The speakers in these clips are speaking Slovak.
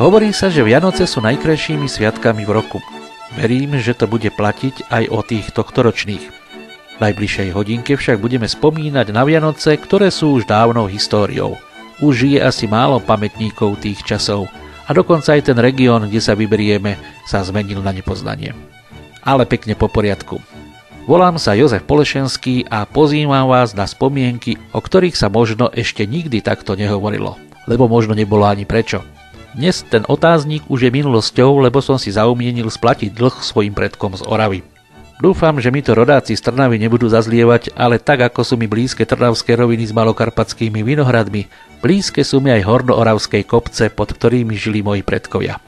Hovorí sa, že Vianoce sú najkrajšími sviatkami v roku. Verím, že to bude platiť aj o tých tohtoročných. V najbližšej hodinke však budeme spomínať na Vianoce, ktoré sú už dávnou históriou. Už je asi málo pamätníkov tých časov a dokonca aj ten región, kde sa vyberieme, sa zmenil na nepoznanie. Ale pekne po poriadku. Volám sa Jozef Polešenský a pozývam vás na spomienky, o ktorých sa možno ešte nikdy takto nehovorilo, lebo možno nebolo ani prečo. Dnes ten otáznik už je minulosťou, lebo som si zaumienil splatiť dlh svojim predkom z Oravy. Dúfam, že mi to rodáci z Trnavy nebudú zazlievať, ale tak ako sú mi blízke trnavské roviny s malokarpatskými vinohradmi, blízke sú mi aj hornooravské kopce, pod ktorými žili moji predkovia.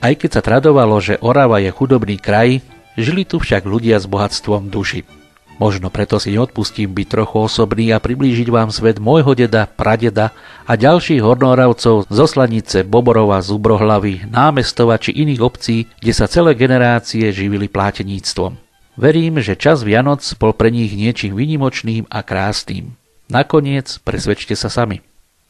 Aj keď sa tradovalo, že Orava je chudobný kraj, žili tu však ľudia s bohatstvom duši. Možno preto si neodpustím byť trochu osobný a priblížiť vám svet môjho deda, pradeda a ďalších hornoravcov z Oslanice, Boborova, Zubrohlavy, Námestova či iných obcí, kde sa celé generácie živili pláteníctvom. Verím, že čas Vianoc bol pre nich niečím výnimočným a krásnym. Nakoniec presvedčte sa sami.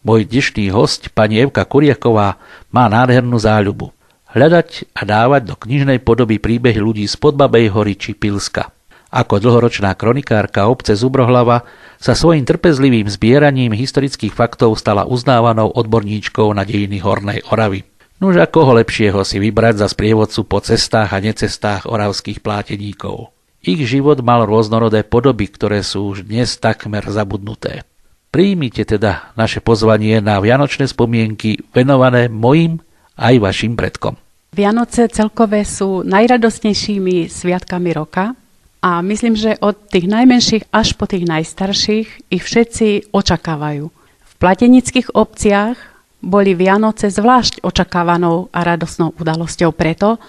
Môj dnešný hosť, pani Evka Kuriaková, má nádhernú záľubu. Hľadať a dávať do knižnej podoby príbehy ľudí z Podbabej hory či Pilska. Ako dlhoročná kronikárka obce Zubrohlava sa svojím trpezlivým zbieraním historických faktov stala uznávanou odborníčkou na dejiny Hornej Oravy. Nuž a koho lepšieho si vybrať za sprievodcu po cestách a necestách oravských pláteníkov. Ich život mal rôznorodé podoby, ktoré sú už dnes takmer zabudnuté. Príjmite teda naše pozvanie na vianočné spomienky venované mojim aj vašim predkom. Vianoce celkové sú najradostnejšími sviatkami roka. A myslím, že od tých najmenších až po tých najstarších ich všetci očakávajú. V platenických obciach boli Vianoce zvlášť očakávanou a radosnou udalosťou preto,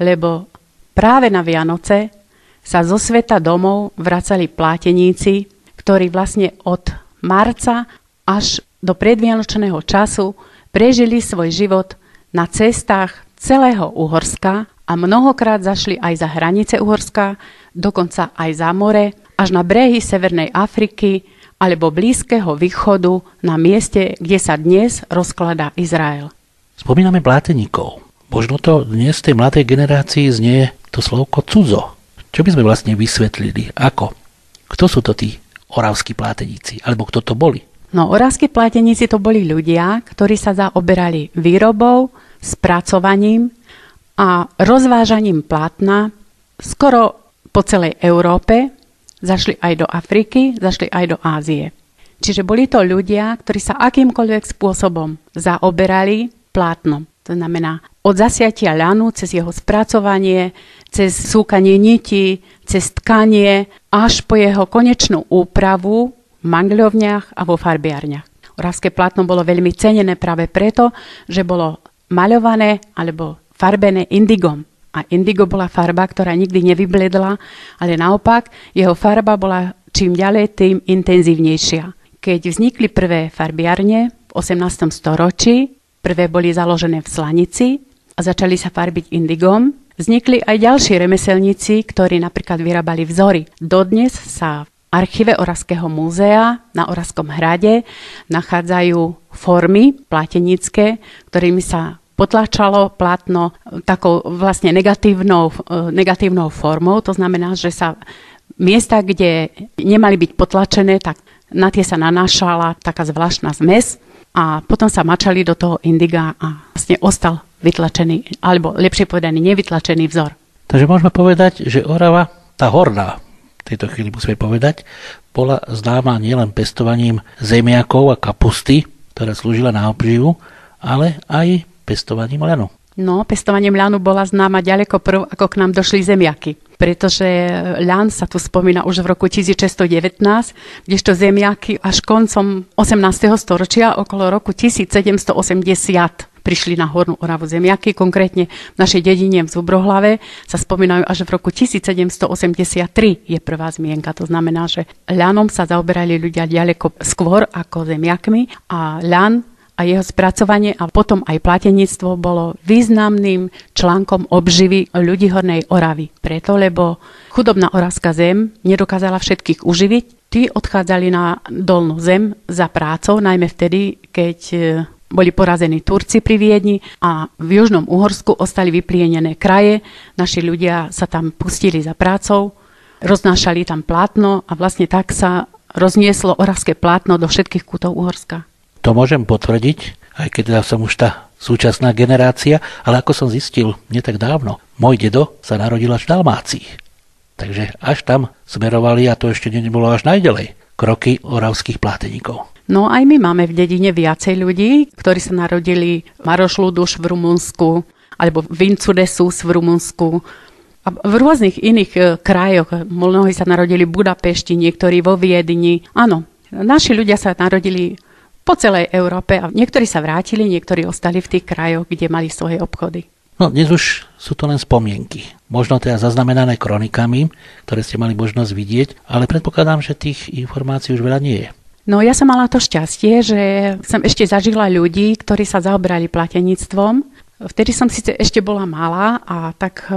lebo práve na Vianoce sa zo sveta domov vracali pláteníci, ktorí vlastne od marca až do predvianočného času prežili svoj život na cestách celého Uhorska a mnohokrát zašli aj za hranice Uhorska, dokonca aj za more, až na brehy Severnej Afriky alebo Blízkeho východu na mieste, kde sa dnes rozkladá Izrael. Spomíname pláteníkov. Možno to dnes tej mladej generácii znie to slovko cudzo. Čo by sme vlastne vysvetlili? Ako? Kto sú to tí oravskí pláteníci? Alebo kto to boli? No, oravskí pláteníci to boli ľudia, ktorí sa zaoberali výrobou, spracovaním a rozvážaním plátna skoro po celej Európe, zašli aj do Afriky, zašli aj do Ázie. Čiže boli to ľudia, ktorí sa akýmkoľvek spôsobom zaoberali plátnom. To znamená od zasiatia ľanu, cez jeho spracovanie, cez súkanie niti, cez tkanie, až po jeho konečnú úpravu v mangľovniach a vo farbiarniach. Oravské plátno bolo veľmi cenené práve preto, že bolo maľované alebo farbené indigom. A indigo bola farba, ktorá nikdy nevybledla, ale naopak jeho farba bola čím ďalej, tým intenzívnejšia. Keď vznikli prvé farbiarne v 18. storočí, prvé boli založené v Slanici a začali sa farbiť indigom, vznikli aj ďalší remeselníci, ktorí napríklad vyrábali vzory. Dodnes sa v archíve Oravského múzea na Oravskom hrade nachádzajú formy plátenické, ktorými sa potlačalo plátno takou vlastne negatívnou formou. To znamená, že sa miesta, kde nemali byť potlačené, tak na tie sa nanášala taká zvláštna zmes a potom sa mačali do toho indiga a vlastne ostal vytlačený, alebo lepšie povedaný nevytlačený vzor. Takže môžeme povedať, že Orava, tá horná, v tejto chvíli musíme povedať, bola známa nielen pestovaním zemiakov a kapusty, ktorá slúžila na obživu, ale aj pestovaním ľanu. No, pestovaním ľanu bola známa ďaleko prv, ako k nám došli zemiaky. Pretože ľan sa tu spomína už v roku 1619, kdežto zemiaky až koncom 18. storočia, okolo roku 1780, prišli na Hornú Oravu zemiaky. Konkrétne v našej dedine v Zubrohlave sa spomínajú až v roku 1783 je prvá zmienka. To znamená, že ľanom sa zaoberali ľudia ďaleko skôr ako zemiakmi a ľan a jeho spracovanie a potom aj plateníctvo bolo významným článkom obživy ľudí Hornej Oravy. Preto, lebo chudobná oravská zem nedokázala všetkých uživiť. Tí odchádzali na dolnú zem za prácou, najmä vtedy, keď boli porazení Turci pri Viedni a v Južnom Uhorsku ostali vyplienené kraje. Naši ľudia sa tam pustili za prácou, roznášali tam plátno a vlastne tak sa roznieslo oravské plátno do všetkých kútov Uhorska. To môžem potvrdiť, aj keď som už tá súčasná generácia, ale ako som zistil nie tak dávno, môj dedo sa narodil až v Dalmácii. Takže až tam smerovali, a to ešte nebolo až najďalej, kroky oravských pláteníkov. No aj my máme v dedine viacej ľudí, ktorí sa narodili Marošľuduš v Rumunsku alebo Vincudesus v Rumunsku a v rôznych iných krajoch. Mnohí sa narodili v Budapešti, niektorí vo Viedni. Áno, naši ľudia sa narodili po celej Európe a niektorí sa vrátili, niektorí ostali v tých krajoch, kde mali svoje obchody. No dnes už sú to len spomienky. Možno teda zaznamenané kronikami, ktoré ste mali možnosť vidieť, ale predpokladám, že tých informácií už veľa nie je. No ja som mala to šťastie, že som ešte zažila ľudí, ktorí sa zaoberali plateníctvom. Vtedy som síce ešte bola malá a tak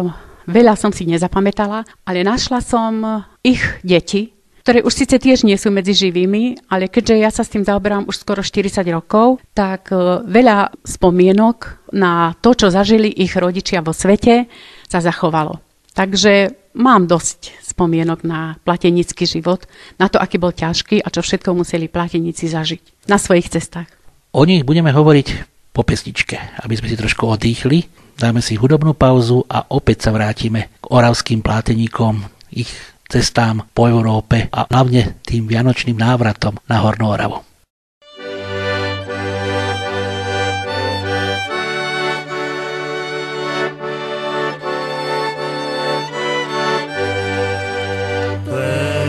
veľa som si nezapamätala, ale našla som ich deti, ktoré už síce tiež nie sú medzi živými, ale keďže ja sa s tým zaoberám už skoro 40 rokov, tak veľa spomienok na to, čo zažili ich rodičia vo svete, sa zachovalo. Takže mám dosť spomienok na platenický život, na to, aký bol ťažký a čo všetko museli plateníci zažiť na svojich cestách. O nich budeme hovoriť po pesničke, aby sme si trošku odýchli. Dáme si hudobnú pauzu a opäť sa vrátime k oravským pláteníkom, ich cestám po Európe a hlavne tým vianočným návratom na Hornú Oravu.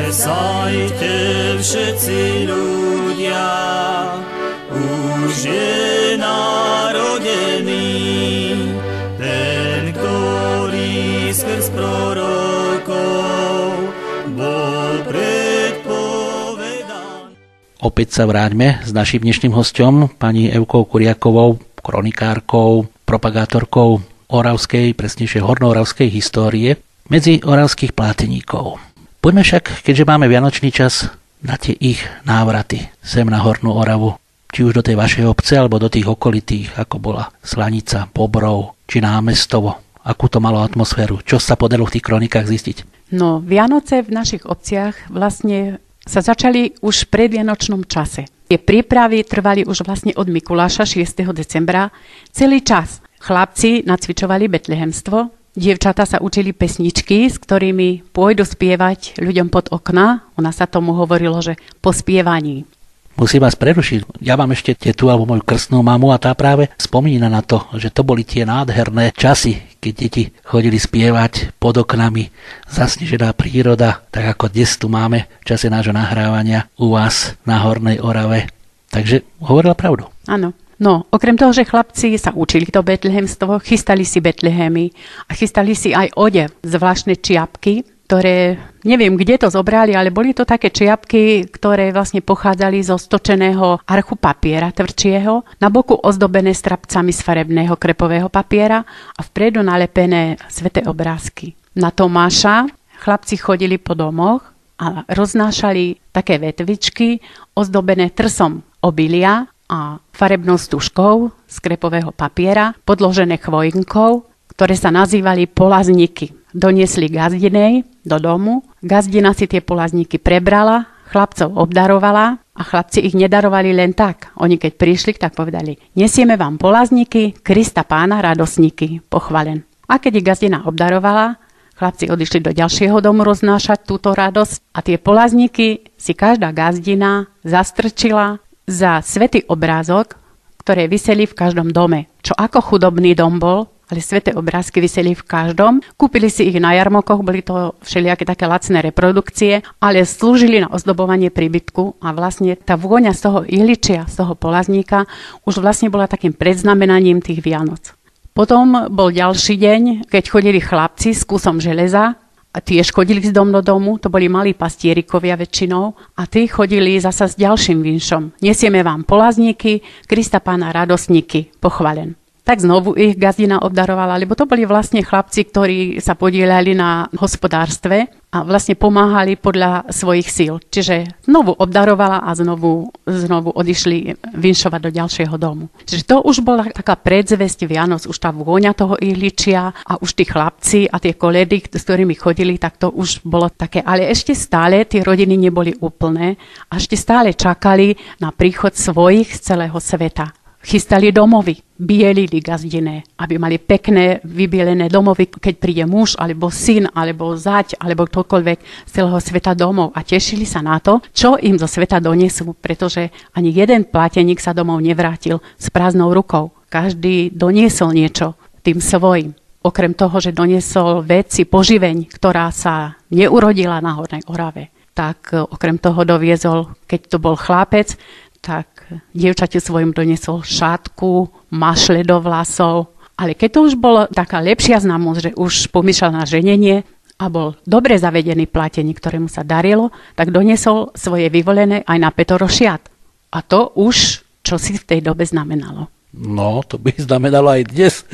Plesajte všetci ľudia, už je narodený ten, ktorý skrz prorokov bol predpovedaný. Opäť sa vráťme s naším dnešným hosťom, pani Evkou Kuriakovou, kronikárkou, propagátorkou oravskej, presnejšie hornooravskej histórie medzi oravských pláteníkov. Poďme však, keďže máme vianočný čas, na tie ich návraty sem na Hornú Oravu. Či už do tej vašej obce, alebo do tých okolitých, ako bola Slanica, Bobrov, či Námestovo. Akú to malo atmosféru? Čo sa podarilo v tých kronikách zistiť? No, Vianoce v našich obciach vlastne sa začali už v predvianočnom čase. Tie prípravy trvali už vlastne od Mikuláša 6. decembra. Celý čas chlapci nacvičovali betlehemstvo, dievčatá sa učili pesničky, s ktorými pôjdu spievať ľuďom pod okna. Ona sa tomu hovorilo, že po spievaní. Musím vás prerušiť. Ja mám ešte tetu alebo moju krstnú mamu a tá práve spomína na to, že to boli tie nádherné časy, keď deti chodili spievať pod oknami, zasnežená príroda, tak ako dnes tu máme v čase nášho nahrávania u vás na Hornej Orave. Takže hovorila pravdu. Áno. No, okrem toho, že chlapci sa učili to betlehemstvo, chystali si betlehemy a chystali si aj odev, zvláštne čiapky, ktoré, neviem, kde to zobrali, ale boli to také čiapky, ktoré vlastne pochádzali zo stočeného archu papiera tvrdšieho, na boku ozdobené strapcami z farebného krepového papiera a vpredu nalepené sväté obrázky. Na Tomáša chlapci chodili po domoch a roznášali také vetvičky ozdobené trsom obilia a farebnou stužkou z krepového papiera, podložené chvojinkou, ktoré sa nazývali polazníky. Doniesli gazdinej do domu, gazdina si tie polazníky prebrala, chlapcov obdarovala a chlapci ich nedarovali len tak. Oni keď prišli, tak povedali, nesieme vám polazníky, Krista Pána radosníky, pochvalen. A keď ich gazdina obdarovala, chlapci odišli do ďalšieho domu roznášať túto radosť a tie polazníky si každá gazdina zastrčila za svätý obrázok, ktoré viseli v každom dome. Čo ako chudobný dom bol, ale sväté obrázky viseli v každom. Kúpili si ich na jarmokoch, boli to všelijaké také lacné reprodukcie, ale slúžili na ozdobovanie príbytku a vlastne tá vôňa z toho ihličia, z toho polazníka už vlastne bola takým predznamenaním tých Vianoc. Potom bol ďalší deň, keď chodili chlapci s kusom železa, a tiež chodili z dom do domu, to boli malí pastierikovia väčšinou, a tí chodili zasa s ďalším vinšom. Nesieme vám polazníky, Krista Pána radosníky, pochvalen. tak znovu ich gazdina obdarovala, lebo to boli vlastne chlapci, ktorí sa podieľali na hospodárstve a vlastne pomáhali podľa svojich síl. Čiže znovu obdarovala a znovu odišli vinšovať do ďalšieho domu. Čiže to už bola taká predzvesť Vianoc, už tá vôňa toho ihličia a už tí chlapci a tie koledy, s ktorými chodili, tak to už bolo také. Ale ešte stále tie rodiny neboli úplné a ešte stále čakali na príchod svojich z celého sveta. Chystali domovy, bielili gazdine, aby mali pekné, vybielené domovy, keď príde muž, alebo syn, alebo zať, alebo ktokoľvek z celého sveta domov. A tešili sa na to, čo im zo sveta donesú, pretože ani jeden pláteník sa domov nevrátil s prázdnou rukou. Každý doniesol niečo tým svojim. Okrem toho, že doniesol veci, poživeň, ktorá sa neurodila na Hornej Orave, tak okrem toho doviezol, keď to bol chlapec, tak dievčaťu svojim doniesol šátku, mašle do vlasov. Ale keď to už bolo taká lepšia známosť, že už pomýšľal na ženenie a bol dobre zavedený pláteník, ktorému sa darilo, tak doniesol svoje vyvolené aj na pätoro šiat. A to už čo si v tej dobe znamenalo. No, to by znamenalo aj dnes.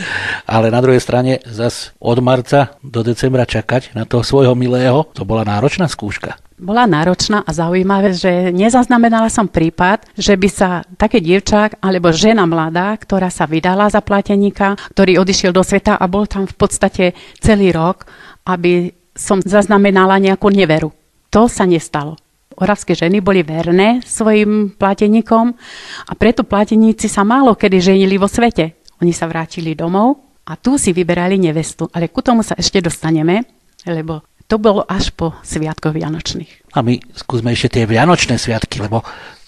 Ale na druhej strane zas od marca do decembra čakať na toho svojho milého, to bola náročná skúška. Bola náročná a zaujímavé, že nezaznamenala som prípad, že by sa také dievčak alebo žena mladá, ktorá sa vydala za pláteníka, ktorý odišiel do sveta a bol tam v podstate celý rok, aby som zaznamenala nejakú neveru. To sa nestalo. Oravské ženy boli verné svojim pláteníkom a preto pláteníci sa málo kedy ženili vo svete. Oni sa vrátili domov a tu si vyberali nevestu. Ale ku tomu sa ešte dostaneme, lebo to bolo až po sviatkoch vianočných. A my skúsme ešte tie vianočné sviatky, lebo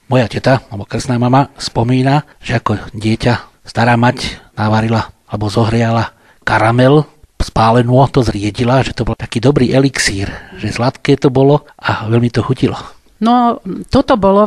moja teta, alebo krstná mama, spomína, že ako dieťa stará mať navarila alebo zohriala karamel, spálenú, to zriedila, že to bol taký dobrý elixír, že sladké to bolo a veľmi to chutilo. No, toto bol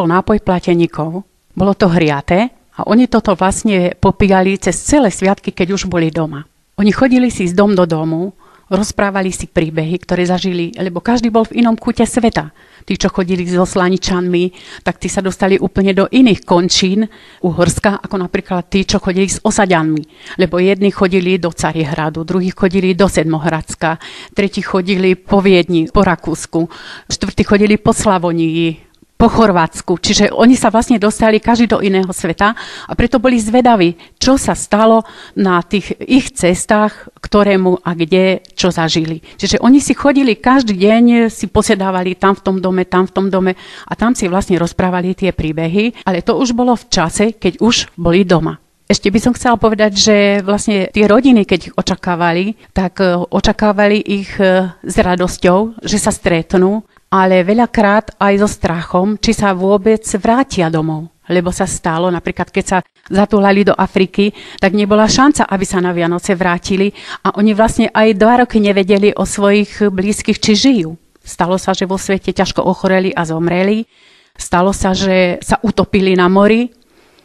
nápoj pláteníkov. Bolo to hriaté a oni toto vlastne popíjali cez celé sviatky, keď už boli doma. Oni chodili si z dom do domu, rozprávali si príbehy, ktoré zažili, lebo každý bol v inom kúte sveta. Tí, čo chodili so slaničanmi, tak tí sa dostali úplne do iných končín Uhorska, ako napríklad tí, čo chodili s osaďanmi. Lebo jedni chodili do Carihradu, druhí chodili do Sedmohradska, tretí chodili po Viedni, po Rakúsku, štvrtí chodili po Slavonii, po Chorvátsku. Čiže oni sa vlastne dostali každý do iného sveta a preto boli zvedaví, čo sa stalo na tých ich cestách, ktorému a kde, čo zažili. Čiže oni si chodili každý deň, si posedávali tam v tom dome a tam si vlastne rozprávali tie príbehy, ale to už bolo v čase, keď už boli doma. Ešte by som chcela povedať, že vlastne tie rodiny, keď ich očakávali, tak očakávali ich s radosťou, že sa stretnú, ale veľakrát aj so strachom, či sa vôbec vrátia domov. Lebo sa stalo, napríklad keď sa zatúlali do Afriky, tak nebola šanca, aby sa na Vianoce vrátili a oni vlastne aj 2 roky nevedeli o svojich blízkych, či žijú. Stalo sa, že vo svete ťažko ochoreli a zomreli. Stalo sa, že sa utopili na mori.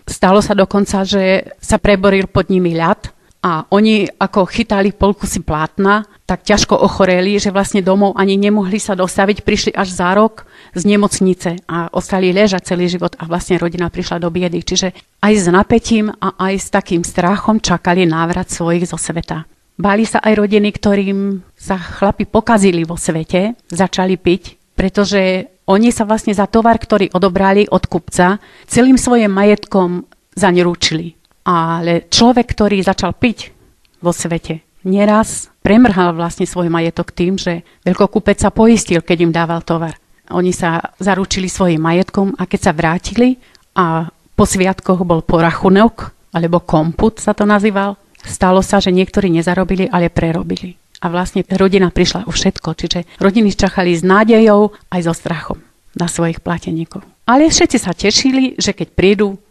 Stalo sa dokonca, že sa preboril pod nimi ľad. A oni ako chytali polkusy plátna, tak ťažko ochoreli, že vlastne domov ani nemohli sa dostaviť, prišli až za rok z nemocnice a ostali ležať celý život a vlastne rodina prišla do biedy. Čiže aj s napätím a aj s takým strachom čakali návrat svojich zo sveta. Báli sa aj rodiny, ktorým sa chlapi pokazili vo svete, začali piť, pretože oni sa vlastne za tovar, ktorý odobrali od kupca, celým svojim majetkom zaň ručili. Ale človek, ktorý začal piť vo svete, neraz premrhal vlastne svoj majetok tým, že veľkokupec sa poistil, keď im dával tovar. Oni sa zaručili svojim majetkom a keď sa vrátili a po sviatkoch bol porachunok, alebo komput sa to nazýval, stalo sa, že niektorí nezarobili, ale prerobili. A vlastne rodina prišla o všetko, čiže rodiny čakali s nádejou aj so strachom na svojich plateníkov. Ale všetci sa tešili, že keď prídu,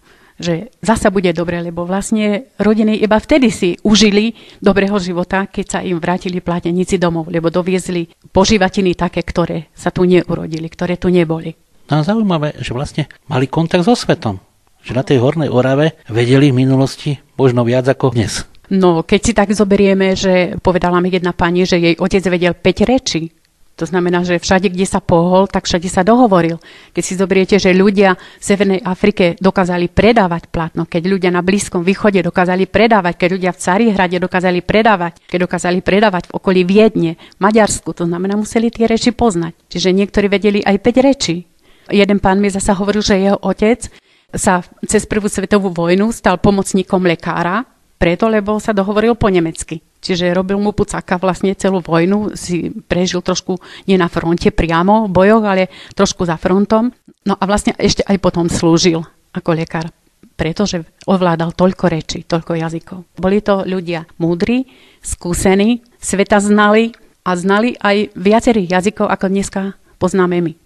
že zasa bude dobre, lebo vlastne rodiny iba vtedy si užili dobrého života, keď sa im vrátili pláteníci domov, lebo doviezli požívatiny také, ktoré sa tu neurodili, ktoré tu neboli. No zaujímavé, že vlastne mali kontakt so svetom. Že na tej Hornej Orave vedeli v minulosti možno viac ako dnes. No, keď si tak zoberieme, že povedala mi jedna pani, že jej otec vedel 5 rečí. To znamená, že všade, kde sa pohol, tak všade sa dohovoril. Keď si zoberiete, že ľudia v Severnej Afrike dokázali predávať plátno, keď ľudia na Blízkom východe dokázali predávať, keď ľudia v Carihrade dokázali predávať, keď dokázali predávať v okolí Viedne, Maďarsku, to znamená, museli tie reči poznať. Čiže niektorí vedeli aj 5 rečí. Jeden pán mi zasa hovoril, že jeho otec sa cez prvú svetovú vojnu stal pomocníkom lekára, preto, lebo sa dohovoril po nemecky. Čiže robil mu pucaka vlastne celú vojnu, si prežil trošku nie na fronte priamo v bojoch, ale trošku za frontom. No a vlastne ešte aj potom slúžil ako lekár, pretože ovládal toľko rečí, toľko jazykov. Boli to ľudia múdri, skúsení, sveta znali a znali aj viacerých jazykov, ako dneska poznáme my.